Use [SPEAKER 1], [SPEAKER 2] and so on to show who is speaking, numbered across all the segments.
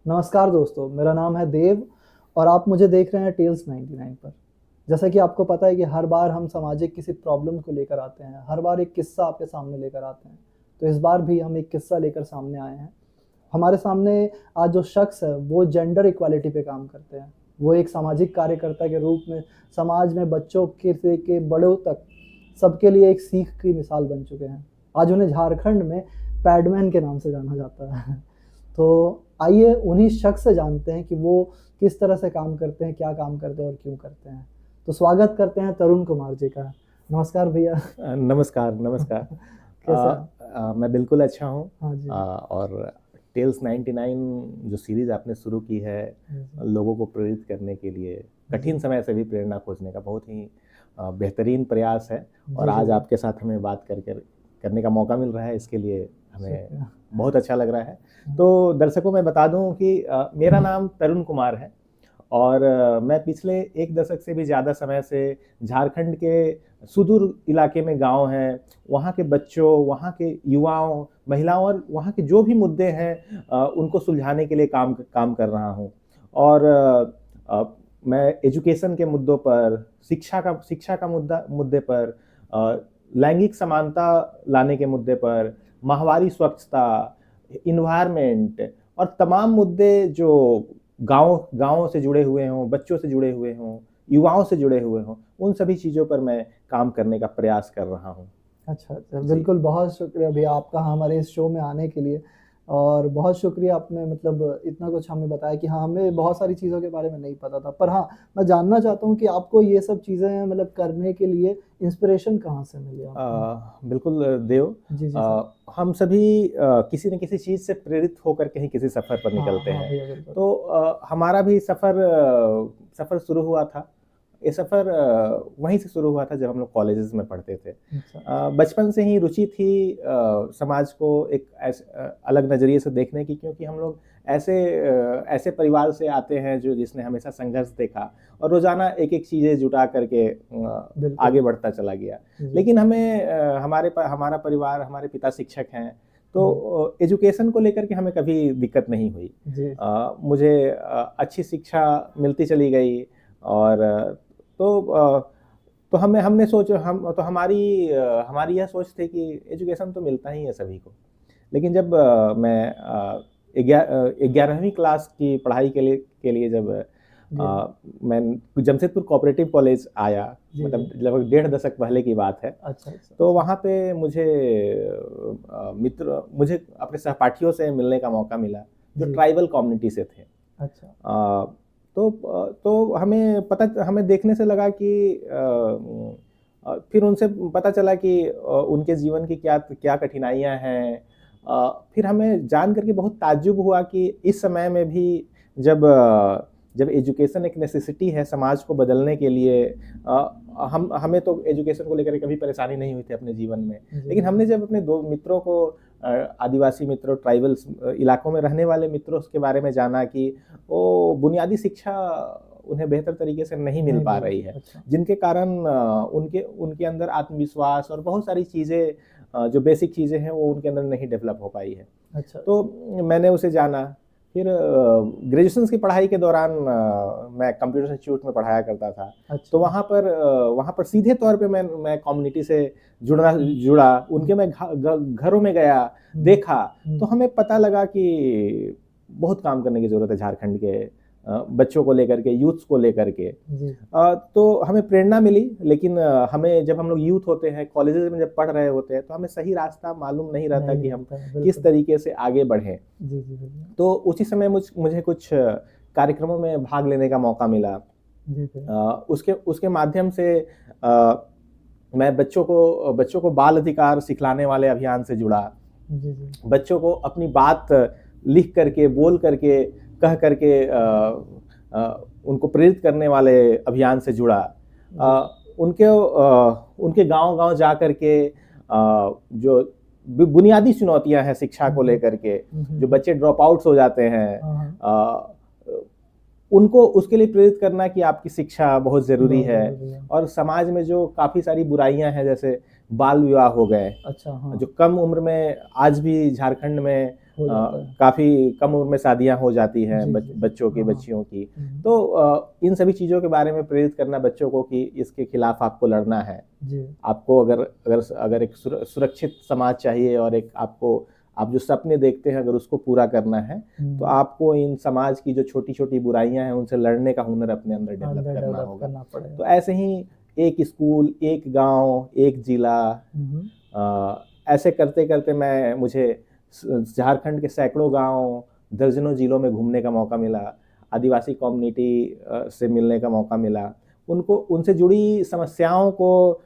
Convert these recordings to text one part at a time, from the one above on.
[SPEAKER 1] नमस्कार दोस्तों, मेरा नाम है देव और आप मुझे देख रहे हैं टेल्स 99 पर। जैसा कि आपको पता है कि हर बार हम सामाजिक किसी प्रॉब्लम को लेकर आते हैं, हर बार एक किस्सा आपके सामने लेकर आते हैं। तो इस बार भी हम एक किस्सा लेकर सामने आए हैं। हमारे सामने आज जो शख्स है वो जेंडर इक्वालिटी पे काम करते हैं। वो एक सामाजिक कार्यकर्ता के रूप में समाज में बच्चों के से के बड़ों तक सबके लिए एक सीख की मिसाल बन चुके हैं। आज उन्हें झारखंड में पैडमैन के नाम से जाना जाता है। तो आइए उन्हीं शख्स से जानते हैं कि वो किस तरह से काम करते हैं, क्या काम करते हैं और क्यों करते हैं। तो स्वागत करते हैं तरुण कुमार जी का। नमस्कार भैया।
[SPEAKER 2] नमस्कार, नमस्कार।
[SPEAKER 1] कैसे हैं?
[SPEAKER 2] मैं बिल्कुल अच्छा हूँ।
[SPEAKER 1] हाँ जी।
[SPEAKER 2] और टेल्स 99 जो सीरीज़ आपने शुरू की है, लोगों को प्रेरित करने के लिए, कठिन समय से भी प्रेरणा खोजने का बहुत ही बेहतरीन प्रयास है। और आज आपके साथ हमें बात करने का मौका मिल रहा है, इसके लिए हमें बहुत अच्छा लग रहा है। तो दर्शकों मैं बता दूं कि मेरा नाम तरुण कुमार है और मैं पिछले 1 दशक से भी ज़्यादा समय से झारखंड के सुदूर इलाके में गांव हैं, वहाँ के बच्चों, वहाँ के युवाओं, महिलाओं और वहाँ के जो भी मुद्दे हैं उनको सुलझाने के लिए काम कर रहा हूँ। और मैं एजुकेशन के मुद्दों पर, शिक्षा का मुद्दे पर, लैंगिक समानता लाने के मुद्दे पर, माहवारी स्वच्छता, इन्वायरमेंट और तमाम मुद्दे जो गाँवों से जुड़े हुए हों, बच्चों से जुड़े हुए हों, युवाओं से जुड़े हुए हों, उन सभी चीज़ों पर मैं काम करने का प्रयास कर रहा हूँ।
[SPEAKER 1] अच्छा, बिल्कुल, बहुत शुक्रिया भैया आपका हमारे इस शो में आने के लिए। और बहुत शुक्रिया आपने मतलब इतना कुछ हमें बताया कि हाँ, हमें बहुत सारी चीज़ों के बारे में नहीं पता था। पर हाँ, मैं जानना चाहता हूँ कि आपको ये सब चीज़ें मतलब करने के लिए इंस्पिरेशन कहाँ से मिली आपको?
[SPEAKER 2] बिल्कुल देव।
[SPEAKER 1] जी, जी सर।
[SPEAKER 2] हम सभी किसी न किसी चीज़ से प्रेरित होकर के ही किसी सफ़र पर
[SPEAKER 1] हाँ,
[SPEAKER 2] निकलते
[SPEAKER 1] हाँ
[SPEAKER 2] हैं।
[SPEAKER 1] भैया बिल्कुल।
[SPEAKER 2] तो हमारा भी सफ़र शुरू हुआ था। ये सफ़र वहीं से शुरू हुआ था जब हम लोग कॉलेजेस में पढ़ते थे।
[SPEAKER 1] अच्छा।
[SPEAKER 2] बचपन से ही रुचि थी समाज को एक अलग नज़रिए से देखने की, क्योंकि हम लोग ऐसे परिवार से आते हैं जिसने हमेशा संघर्ष देखा और रोज़ाना एक-एक चीज़ें जुटा करके आगे बढ़ता चला गया। लेकिन हमारा परिवार, हमारे पिता शिक्षक हैं, तो एजुकेशन को लेकर के हमें कभी दिक्कत नहीं हुई। मुझे अच्छी शिक्षा मिलती चली गई और तो हमने सोचा हमारी यह सोच थी कि एजुकेशन तो मिलता ही है सभी को। लेकिन जब मैं 11वीं क्लास की पढ़ाई के लिए जब मैं जमशेदपुर कोऑपरेटिव कॉलेज आया, मतलब लगभग 1.5 दशक पहले की बात है। अच्छा। तो वहाँ पे मुझे अपने सहपाठियों से मिलने का मौका मिला जो ट्राइबल कम्युनिटी से थे। अच्छा। तो हमें देखने से लगा कि फिर उनसे पता चला कि उनके जीवन की क्या कठिनाइयाँ हैं। फिर हमें जान करके बहुत ताज्जुब हुआ कि इस समय में भी जब एजुकेशन एक नेसेसिटी है समाज को बदलने के लिए, हमें तो एजुकेशन को लेकर कभी परेशानी नहीं हुई थी अपने जीवन में। लेकिन हमने जब अपने 2 मित्रों को, आदिवासी मित्रों, ट्राइबल इलाकों में रहने वाले मित्रों के बारे में जाना कि वो बुनियादी शिक्षा उन्हें बेहतर तरीके से नहीं मिल पा रही है। अच्छा। जिनके कारण उनके अंदर आत्मविश्वास और बहुत सारी चीज़ें, जो बेसिक चीज़ें हैं वो उनके अंदर नहीं डेवलप हो पाई है। अच्छा। तो मैंने उसे जाना। फिर ग्रेजुएशन की पढ़ाई के दौरान मैं कंप्यूटर इंस्टीट्यूट में पढ़ाया करता था। अच्छा। तो वहाँ पर सीधे तौर पे मैं कम्युनिटी से जुड़ा, उनके मैं घरों में गया, देखा, तो हमें पता लगा कि बहुत काम करने की ज़रूरत है झारखंड के बच्चों को लेकर के, यूथ्स को लेकर के। तो हमें प्रेरणा मिली, लेकिन जब हम लोग यूथ होते हैं, कॉलेजेस में जब पढ़ रहे होते हैं, तो हमें सही रास्ता मालूम नहीं रहता कि हम किस तरीके से आगे बढ़ें। तो उसी समय मुझे कुछ कार्यक्रमों में भाग लेने का मौका मिला। उसके माध्यम से मैं बच्चों को बाल अधिकार सिखलाने वाले अभियान से जुड़ा। बच्चों को अपनी बात लिख करके, बोल करके, कह करके उनको प्रेरित करने वाले अभियान से जुड़ा। उनके गांव-गांव जा करके जो बुनियादी चुनौतियां हैं शिक्षा को लेकर के, जो बच्चे ड्रॉप आउट्स हो जाते हैं, उनको उसके लिए प्रेरित करना कि आपकी शिक्षा बहुत ज़रूरी है। और समाज में जो काफ़ी सारी बुराइयां हैं, जैसे बाल विवाह हो गए। अच्छा। हाँ। जो कम उम्र में आज भी झारखंड में
[SPEAKER 1] हो जाता है।
[SPEAKER 2] काफ़ी कम उम्र में शादियां हो जाती हैं
[SPEAKER 1] जी, जी,
[SPEAKER 2] बच्चों की,
[SPEAKER 1] हाँ,
[SPEAKER 2] बच्चियों की।
[SPEAKER 1] हम्म,
[SPEAKER 2] तो इन सभी चीज़ों के बारे में प्रेरित करना बच्चों को कि इसके खिलाफ आपको लड़ना है।
[SPEAKER 1] जी,
[SPEAKER 2] आपको अगर अगर अगर एक सुरक्षित समाज चाहिए और एक आपको आप जो सपने देखते हैं अगर उसको पूरा करना है, तो आपको इन समाज की जो छोटी-छोटी बुराइयां हैं उनसे लड़ने का हुनर अपने अंदर डेवलप
[SPEAKER 1] अंदर
[SPEAKER 2] करना
[SPEAKER 1] डेवलप
[SPEAKER 2] होगा।
[SPEAKER 1] करना पड़ेगा।
[SPEAKER 2] तो ऐसे ही एक स्कूल, एक गांव, एक जिला,
[SPEAKER 1] हम्म,
[SPEAKER 2] ऐसे करते-करते मुझे झारखंड के सैकड़ों गांव, दर्जनों जिलों में घूमने का मौका मिला। आदिवासी कम्युनिटी से मिलने का मौका मिला। उनको उनसे जुड़ी समस्याओं को,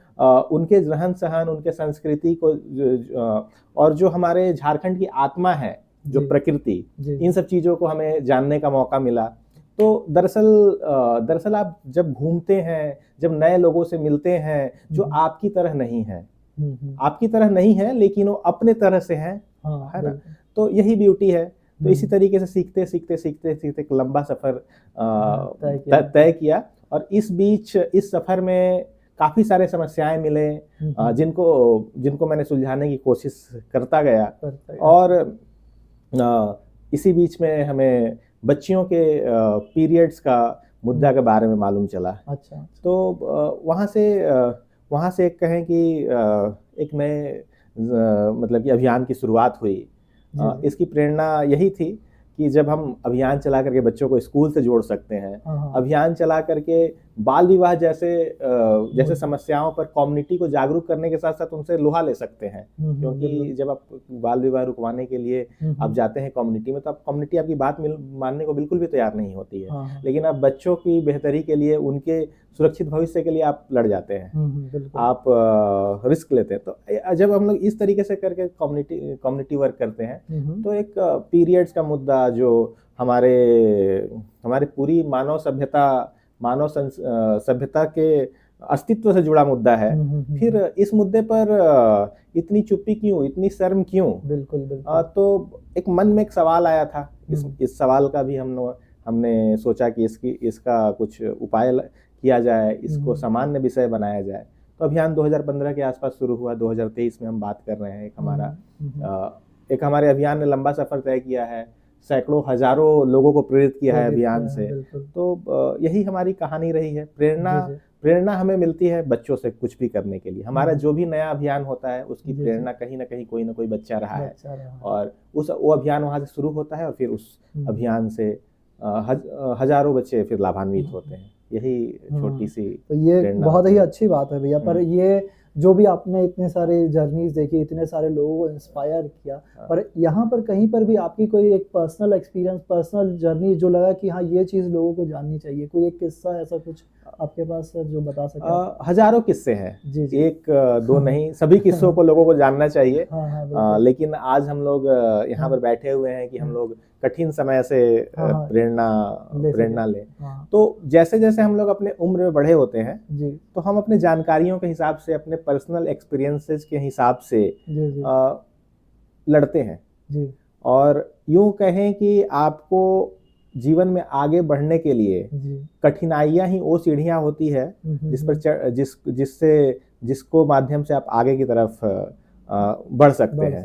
[SPEAKER 2] उनके रहन-सहन, उनके संस्कृति को और जो हमारे झारखंड की आत्मा है, जो
[SPEAKER 1] जी,
[SPEAKER 2] प्रकृति,
[SPEAKER 1] जी,
[SPEAKER 2] इन सब चीज़ों को हमें जानने का मौका मिला। तो दरअसल आप जब घूमते हैं, जब नए लोगों से मिलते हैं, जो आपकी तरह नहीं हैं, आपकी तरह नहीं है लेकिन वो अपने तरह से हैं,
[SPEAKER 1] हाँ,
[SPEAKER 2] है ना?
[SPEAKER 1] बिल्कुल।
[SPEAKER 2] तो यही ब्यूटी है। तो इसी तरीके से सीखते एक लंबा सफ़र
[SPEAKER 1] तय किया।
[SPEAKER 2] तय किया और इस सफ़र में काफ़ी सारे समस्याएँ मिले, जिनको जिनको मैंने सुलझाने की कोशिश करता गया। और इसी बीच में हमें बच्चियों के पीरियड्स का मुद्दा के बारे में मालूम चला।
[SPEAKER 1] अच्छा।
[SPEAKER 2] तो वहाँ से एक कहें कि एक नए मतलब कि अभियान की शुरुआत हुई। इसकी प्रेरणा यही थी कि जब हम अभियान चला करके बच्चों को स्कूल से जोड़ सकते हैं, अभियान चला करके बाल विवाह जैसे समस्याओं पर कम्युनिटी को जागरूक करने के साथ साथ उनसे लोहा ले सकते हैं। क्योंकि जब आप बाल विवाह रुकवाने के लिए आप जाते हैं कम्युनिटी में, तो आप कम्युनिटी आपकी बात मानने को बिल्कुल भी तैयार नहीं होती है। लेकिन आप बच्चों की बेहतरी के लिए, उनके सुरक्षित भविष्य के लिए आप लड़ जाते हैं, आप रिस्क लेते हैं। तो जब हम लोग इस तरीके से करके कम्युनिटी वर्क करते हैं, तो एक पीरियड्स का मुद्दा जो हमारे पूरी मानव सभ्यता के अस्तित्व से जुड़ा मुद्दा है, फिर इस मुद्दे पर इतनी चुप्पी क्यों, इतनी शर्म क्यों?
[SPEAKER 1] बिल्कुल।
[SPEAKER 2] तो एक मन में एक सवाल आया था। इस सवाल का भी हमने सोचा कि इसका कुछ उपाय किया जाए, इसको सामान्य विषय बनाया जाए। तो अभियान 2015 के आसपास शुरू हुआ। 2023 में हम बात कर रहे हैं। एक हमारे अभियान ने लंबा सफर तय किया है, सैकड़ों हजारों लोगों को प्रेरित किया है अभियान से। तो यही हमारी कहानी रही है। प्रेरणा हमें मिलती है बच्चों से कुछ भी करने के लिए। हमारा जो भी नया अभियान होता है उसकी प्रेरणा कहीं ना कहीं कोई ना कोई बच्चा रहा है, और वो अभियान वहाँ से शुरू होता है और फिर उस अभियान से हजारों बच्चे फिर लाभान्वित होते हैं। यही छोटी सी
[SPEAKER 1] तो ये बहुत ही अच्छी बात है भैया। पर ये जो भी आपने इतने सारे जर्नीज देखी, इतने सारे लोगों को इंस्पायर किया, पर यहाँ पर कहीं पर भी आपकी कोई एक पर्सनल एक्सपीरियंस, पर्सनल जर्नी जो लगा कि हाँ ये चीज़ लोगों को जाननी चाहिए, कोई एक किस्सा ऐसा कुछ आपके पास सर जो बता सके?
[SPEAKER 2] हजारों किस्से हैं,
[SPEAKER 1] जी।
[SPEAKER 2] एक दो नहीं, सभी किस्सों को लोगों को जानना चाहिए। लेकिन आज हम लोग यहाँ पर बैठे हुए हैं कि हम लोग कठिन समय से प्रेरणा लें। तो जैसे जैसे हम लोग अपने उम्र में बढ़े होते हैं, तो हम अपने जानकारियों के हिसाब से, अपने पर्सनल एक्सपीरियंसेस के हिसाब से लड़ते हैं। और यूं कहें कि आपको जीवन में आगे बढ़ने के लिए कठिनाइयां ही वो सीढ़ियां होती है जिसको माध्यम से आप आगे की तरफ बढ़ सकते हैं,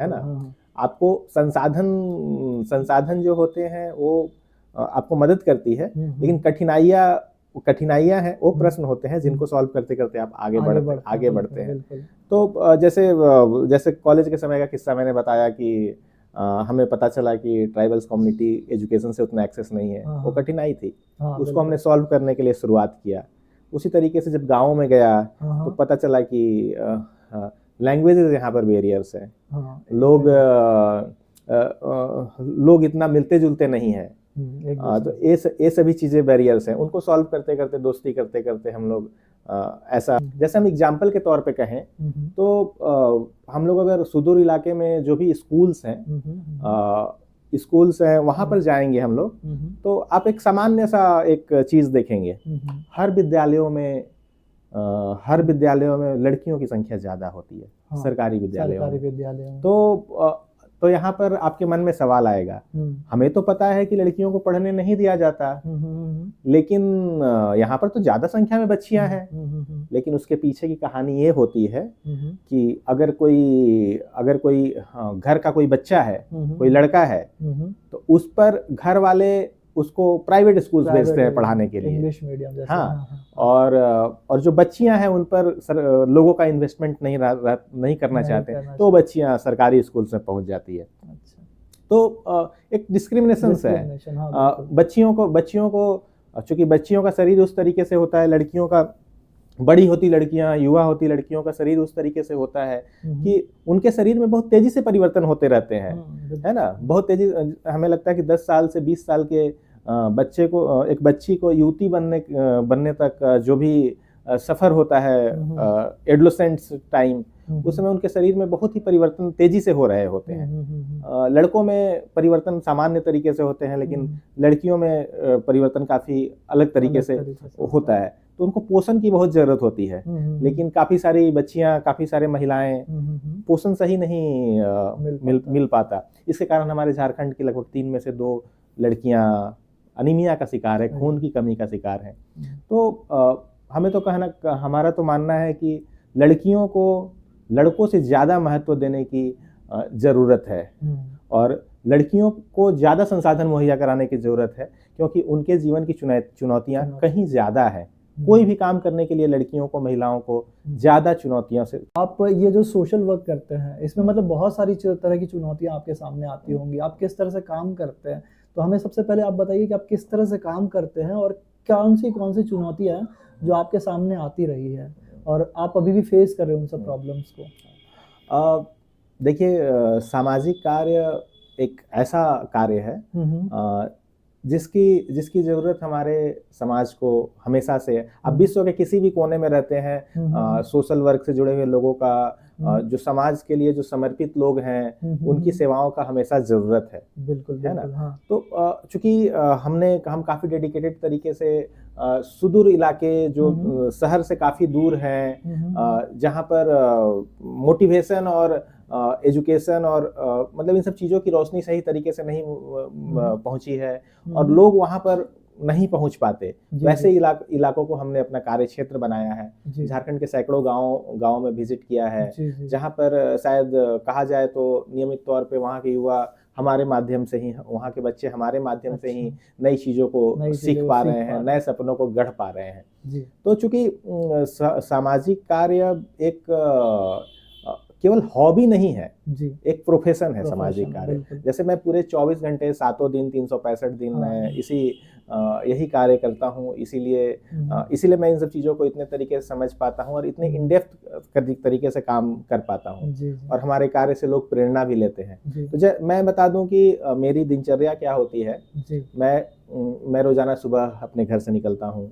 [SPEAKER 2] है ना? आपको संसाधन जो होते हैं वो आपको मदद करती है, लेकिन कठिनाइयां हैं, वो प्रश्न होते हैं जिनको सॉल्व करते करते आप आगे बढ़ते हैं। तो जैसे कॉलेज के समय का किस्सा मैंने बताया कि हमें पता चला कि ट्राइबल्स कम्युनिटी एजुकेशन से उतना एक्सेस नहीं है, वो कठिनाई थी। उसको हमने सॉल्व करने के लिए शुरुआत किया। उसी तरीके से जब गाँव में गया तो पता चला कि लैंग्वेजेस यहाँ पर बैरियर्स हैं, लोग इतना मिलते जुलते नहीं हैं। तो ये सभी चीज़ें बैरियर्स हैं। उनको सॉल्व करते करते, दोस्ती करते करते हम लोग ऐसा, जैसे हम एग्जाम्पल के तौर पे कहें तो हम लोग अगर सुदूर इलाके में जो भी स्कूल्स हैं वहाँ पर जाएंगे हम लोग, तो आप एक सामान्य सा एक चीज़ देखेंगे। हर विद्यालयों में लड़कियों की संख्या ज़्यादा होती है, सरकारी विद्यालयों में। तो तो यहाँ पर आपके मन में सवाल आएगा, हमें तो पता है कि लड़कियों को पढ़ने नहीं दिया जाता, लेकिन यहाँ पर तो ज्यादा संख्या में बच्चियां हैं। लेकिन उसके पीछे की कहानी ये होती है कि अगर कोई घर का कोई बच्चा है, कोई लड़का है, तो उस पर घर वाले उसको प्राइवेट स्कूल्स भेजते हैं पढ़ाने के लिए,
[SPEAKER 1] इंग्लिश मीडियम जैसे।
[SPEAKER 2] हाँ। और जो बच्चियां हैं उन पर लोगों का इन्वेस्टमेंट नहीं करना चाहते, तो बच्चियां सरकारी स्कूल्स में पहुंच जाती है।
[SPEAKER 1] अच्छा।
[SPEAKER 2] तो एक डिस्क्रिमिनेशन है। बच्चियों को चूंकि बच्चियों का शरीर उस तरीके से होता है, लड़कियों का, बड़ी होती लड़कियां, युवा होती लड़कियों का शरीर उस तरीके से होता है कि उनके शरीर में बहुत तेजी से परिवर्तन होते रहते हैं, है ना। बहुत तेजी, हमें लगता है कि 10 साल से 20 साल के बच्चे को, एक बच्ची को युवती बनने तक जो भी सफर होता है, एडोलेसेंस टाइम, उस समय उनके शरीर में बहुत ही परिवर्तन तेजी से हो रहे होते हैं। लड़कों में परिवर्तन सामान्य तरीके से होते हैं, लेकिन लड़कियों में परिवर्तन काफी अलग तरीके से होता है। तो उनको पोषण की बहुत जरूरत होती है, लेकिन काफी सारी बच्चियां, काफी सारे महिलाएं पोषण सही नहीं मिल पाता। इसके कारण हमारे झारखंड की लगभग 3 में से 2 लड़कियां अनीमिया का शिकार है, खून की कमी का शिकार है। तो हमें तो हमारा तो मानना है कि लड़कियों को लड़कों से ज्यादा महत्व देने की जरूरत है, और लड़कियों को ज्यादा संसाधन मुहैया कराने की जरूरत है, क्योंकि उनके जीवन की चुनौतियां कहीं ज्यादा है। कोई भी काम करने के लिए लड़कियों को, महिलाओं को ज्यादा चुनौतियों से।
[SPEAKER 1] आप ये जो सोशल वर्क करते हैं, इसमें मतलब बहुत सारी तरह की चुनौतियां आपके सामने आती होंगी, आप किस तरह से काम करते हैं? तो हमें सबसे पहले आप बताइए कि आप किस तरह से काम करते हैं और कौन सी चुनौतियां हैं जो आपके सामने आती रही है और आप अभी भी फेस कर रहे हो उन सब प्रॉब्लम्स को।
[SPEAKER 2] देखिए, सामाजिक कार्य एक ऐसा कार्य है जिसकी जरूरत हमारे समाज को हमेशा से है। अब विश्व के किसी भी कोने में रहते हैं, सोशल वर्क से जुड़े हुए लोगों का, जो समाज के लिए जो समर्पित लोग हैं, उनकी सेवाओं का हमेशा जरूरत है।
[SPEAKER 1] बिल्कुल,
[SPEAKER 2] है ना।
[SPEAKER 1] हाँ।
[SPEAKER 2] तो चूंकि हम काफी डेडिकेटेड तरीके से सुदूर इलाके जो शहर से काफी दूर हैं, जहाँ पर मोटिवेशन और एजुकेशन और मतलब इन सब चीज़ों की रोशनी सही तरीके से नहीं पहुंची है, और लोग वहाँ पर नहीं पहुंच पाते, वैसे इलाकों को हमने अपना कार्य क्षेत्र बनाया है। झारखंड के सैकड़ों गाँव में विजिट किया है, जहाँ पर शायद कहा जाए तो नियमित तौर पे वहाँ के युवा हमारे माध्यम से ही, वहाँ के बच्चे हमारे माध्यम से ही नई चीज़ों को सीख पा रहे हैं, नए सपनों को गढ़ पा रहे हैं। तो चूंकि सामाजिक कार्य एक केवल हॉबी नहीं है, एक प्रोफेशन है सामाजिक कार्य। जैसे मैं पूरे 24 घंटे 7 दिन 365 दिन मैं यही कार्य करता हूँ, इसीलिए मैं इन सब चीज़ों को इतने तरीके से समझ पाता हूँ और इतने इन डेप्थ तरीके से काम कर पाता हूँ, और हमारे कार्य से लोग प्रेरणा भी लेते हैं। तो मैं बता दूं कि मेरी दिनचर्या क्या होती है। मैं रोजाना सुबह अपने घर से निकलता हूँ,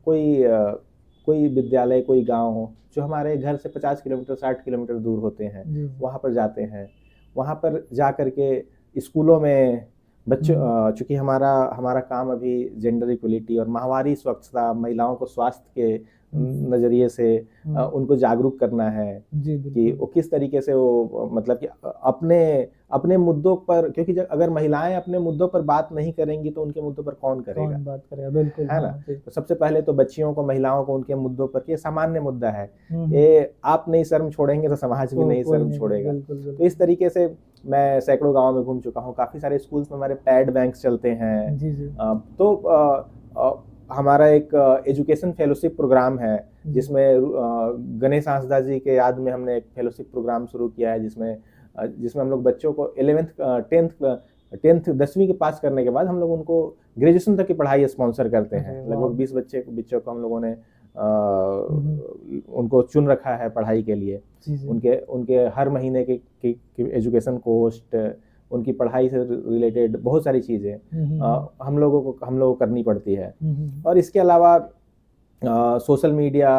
[SPEAKER 2] कोई विद्यालय, कोई गांव हो जो हमारे घर से 50 किलोमीटर 60 किलोमीटर दूर होते हैं, वहाँ पर जाते हैं। वहाँ पर जा करके स्कूलों में बच्चों, चूँकि हमारा काम अभी जेंडर इक्वलिटी और माहवारी स्वच्छता, महिलाओं को स्वास्थ्य के नज़रिए से उनको जागरूक करना है कि वो किस तरीके से वो मतलब कि अपने मुद्दों पर, क्योंकि अगर महिलाएं अपने मुद्दों पर बात नहीं करेंगी तो उनके मुद्दों पर कौन
[SPEAKER 1] बात करेगा। बिल्कुल,
[SPEAKER 2] है ना। तो सबसे पहले तो बच्चियों को, महिलाओं को उनके मुद्दों पर, ये सामान्य मुद्दा है, ये आप नहीं शर्म छोड़ेंगे तो समाज भी नहीं शर्म छोड़ेगा। तो इस तरीके से मैं सैकड़ों गाँव में घूम चुका हूँ। काफी सारे स्कूल्स में हमारे पैड बैंक्स चलते हैं। तो हमारा एक एजुकेशन फेलोशिप प्रोग्राम है, जिसमें गणेश हांसदा जी के याद में हमने एक फेलोशिप प्रोग्राम शुरू किया है, जिसमें हम लोग बच्चों को 10वीं के पास करने के बाद हम लोग उनको ग्रेजुएशन तक की पढ़ाई स्पॉन्सर करते हैं। लगभग 20 बच्चों को हम लोगों ने उनको चुन रखा है पढ़ाई के लिए। उनके हर महीने के एजुकेशन कॉस्ट, उनकी पढ़ाई से रिलेटेड बहुत सारी चीज़ें हम लोगों को करनी पड़ती है। और इसके अलावा सोशल मीडिया,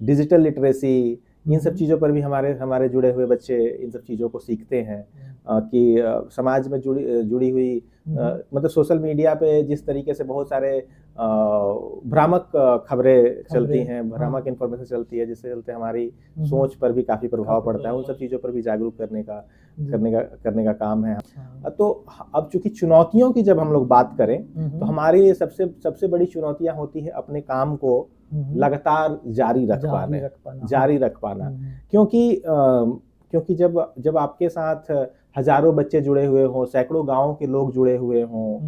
[SPEAKER 2] डिजिटल लिटरेसी, इन सब चीज़ों पर भी हमारे जुड़े हुए बच्चे इन सब चीज़ों को सीखते हैं कि समाज में जुड़ी हुई मतलब सोशल मीडिया पे जिस तरीके से बहुत सारे भ्रामक खबरें चलती हैं, भ्रामक इन्फॉर्मेशन चलती है, जिससे चलते हमारी सोच पर भी काफ़ी प्रभाव पड़ता है। उन सब चीज़ों पर भी जागरूक करने का काम है। तो अब चूंकि चुनौतियों की जब हम लोग बात करें तो हमारे लिए सबसे बड़ी चुनौतियां होती है अपने काम को लगातार जारी रख पाना। क्योंकि जब आपके साथ हजारों बच्चे जुड़े हुए हों, सैकड़ों गांवों के लोग जुड़े हुए हों,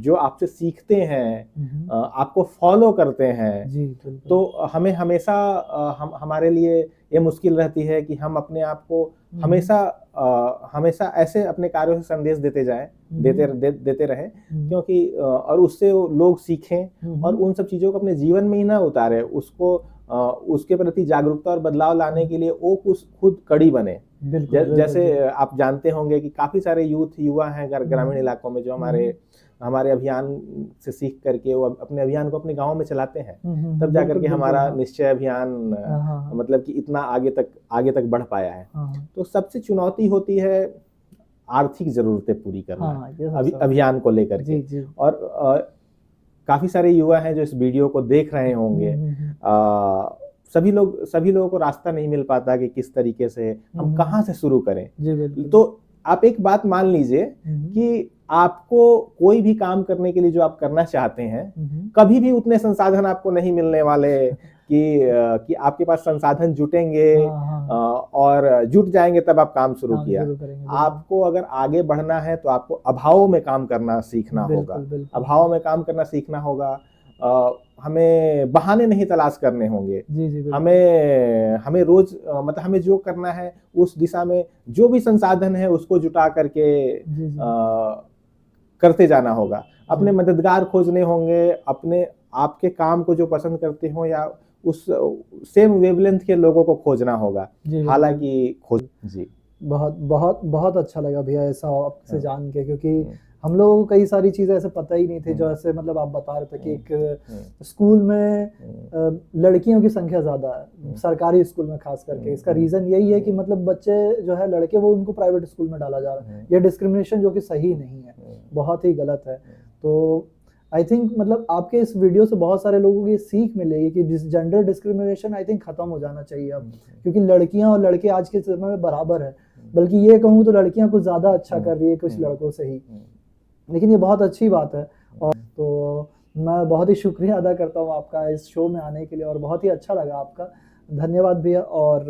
[SPEAKER 2] जो आपसे सीखते हैं, आपको फॉलो करते हैं, तो हमें हमेशा हमारे लिए ये मुश्किल रहती है कि हम अपने आप को हमेशा ऐसे अपने कार्यों से संदेश देते रहें, क्योंकि और उससे लोग सीखें और उन सब चीज़ों को अपने जीवन में ही ना उतारे, उसके प्रति जागरूकता और बदलाव लाने के लिए वो खुद कड़ी बने। जैसे आप जानते होंगे कि काफ़ी सारे युवा हैं ग्रामीण इलाकों में जो हमारे अभियान से सीख करके वो अपने अभियान को अपने गांव में चलाते हैं, तब जाकर के हमारा निश्चय अभियान मतलब कि इतना आगे तक बढ़ पाया है। तो सबसे चुनौती होती है आर्थिक जरूरतें पूरी करना अभियान को लेकर के। और काफी सारे युवा हैं जो इस वीडियो को देख रहे होंगे, सभी लोगों को रास्ता नहीं मिल पाता कि किस तरीके से हम कहाँ से शुरू करें। तो आप एक बात मान लीजिए कि आपको कोई भी काम करने के लिए जो आप करना चाहते हैं, कभी भी उतने संसाधन आपको नहीं मिलने वाले कि आपके पास संसाधन जुटेंगे और जुट जाएंगे तब आप काम शुरू किया। आपको अगर आगे बढ़ना है तो आपको अभाव में काम करना सीखना होगा। हमें बहाने नहीं तलाश करने होंगे। हमें रोज मतलब हमें जो करना है उस दिशा में जो भी संसाधन है उसको जुटा करके करते जाना होगा। अपने मददगार खोजने होंगे, अपने आपके काम को जो पसंद करते हो या उस सेम वेवलेंथ के लोगों को खोजना होगा। हालांकि
[SPEAKER 1] बहुत अच्छा लगा भैया ऐसा आपसे जान के, क्योंकि हम लोगों को कई सारी चीजें ऐसे पता ही नहीं थी। जो ऐसे मतलब आप बता रहे थे कि एक स्कूल में लड़कियों की संख्या ज्यादा है, सरकारी स्कूल में खास करके। इसका रीजन यही है कि मतलब बच्चे जो है लड़के वो उनको प्राइवेट स्कूल में डाला जा रहा है। ये डिस्क्रिमिनेशन जो कि सही नहीं है, बहुत ही गलत है। तो आई थिंक मतलब आपके इस वीडियो से बहुत सारे लोगों की सीख मिलेगी कि जेंडर डिस्क्रिमिनेशन आई थिंक खत्म हो जाना चाहिए अब, क्योंकि लड़कियां और लड़के आज के समय में बराबर है। बल्कि ये कहूँ तो लड़कियां कुछ ज्यादा अच्छा कर रही है कुछ लड़कों से ही, लेकिन ये बहुत अच्छी बात है। और तो मैं बहुत ही शुक्रिया अदा करता हूँ आपका इस शो में आने के लिए, और बहुत ही अच्छा लगा आपका, धन्यवाद भैया। और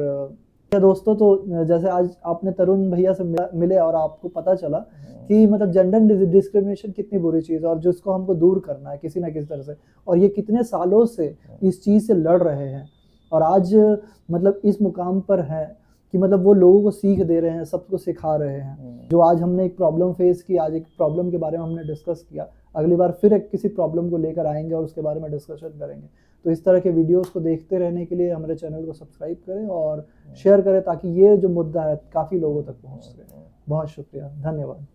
[SPEAKER 1] दोस्तों, तो जैसे आज आपने तरुण भैया से मिले और आपको पता चला कि मतलब जेंडर डिस्क्रिमिनेशन कितनी बुरी चीज़ है और जिसको हमको दूर करना है किसी ना किसी तरह से, और ये कितने सालों से इस चीज़ से लड़ रहे हैं और आज मतलब इस मुकाम पर है कि मतलब वो लोगों को सीख दे रहे हैं, सबको सिखा रहे हैं। जो आज हमने एक प्रॉब्लम फेस की, आज एक प्रॉब्लम के बारे में हमने डिस्कस किया, अगली बार फिर एक किसी प्रॉब्लम को लेकर आएंगे और उसके बारे में डिस्कशन करेंगे। तो इस तरह के वीडियोस को देखते रहने के लिए हमारे चैनल को सब्सक्राइब करें और शेयर करें, ताकि ये जो मुद्दा है काफ़ी लोगों तक पहुँच सके। बहुत शुक्रिया, धन्यवाद।